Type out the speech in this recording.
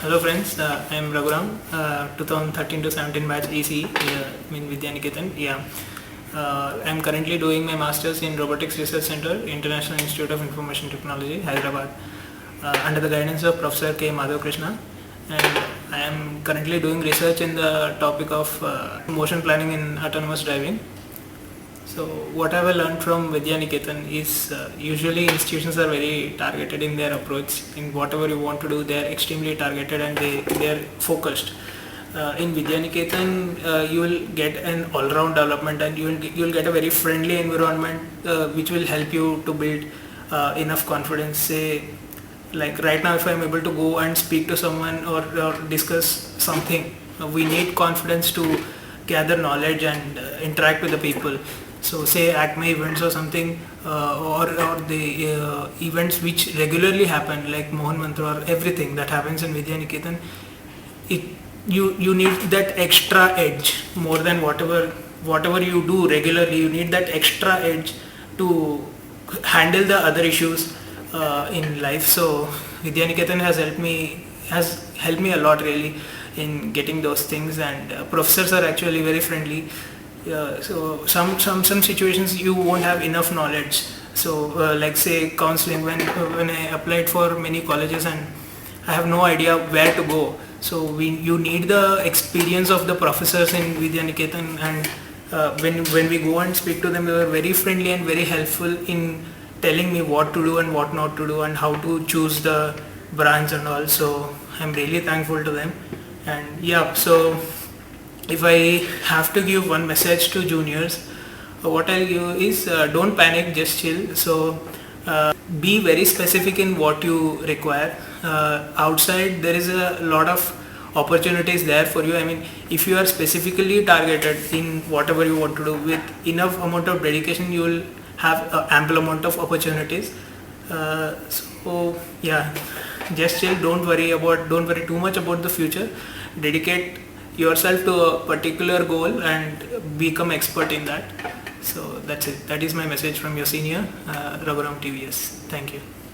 Hello friends, I am Raghuram, 2013 to 17 batch EC in Vidyaniketan. I am currently doing my masters in Robotics Research Center, International Institute of Information Technology, Hyderabad, under the guidance of Professor K. Madhav Krishna. And I am currently doing research in the topic of motion planning in autonomous driving. So what I have learned from Vidyaniketan is usually institutions are very targeted in their approach. In whatever you want to do, they are extremely targeted and they are focused. In Vidyaniketan, you will get an all-round development and you will get a very friendly environment which will help you to build enough confidence. Say, like right now, if I am able to go and speak to someone or discuss something, we need confidence to gather knowledge and interact with the people. So say Acme events or something or the events which regularly happen like Mohan Mantra or everything that happens in Vidyaniketan, you need that extra edge more than whatever you do regularly. You need that extra edge to handle the other issues in life. So Vidyaniketan has helped me a lot really in getting those things, and professors are actually very friendly. So some situations you won't have enough knowledge. So like say counseling, when I applied for many colleges and I have no idea where to go. So you need the experience of the professors in Vidyaniketan, and when we go and speak to them, they were very friendly and very helpful in telling me what to do and what not to do and how to choose the branch and all. So I'm really thankful to them. And so if I have to give one message to juniors, what I'll give is don't panic, just chill. So be very specific in what you require. Outside there is a lot of opportunities there for you. I mean, if you are specifically targeted in whatever you want to do with enough amount of dedication, you will have ample amount of opportunities. Just chill. Don't worry too much about the future. Dedicate yourself to a particular goal and become expert in that. So that's it. That is my message from your senior, Raghuram TVS. Thank you.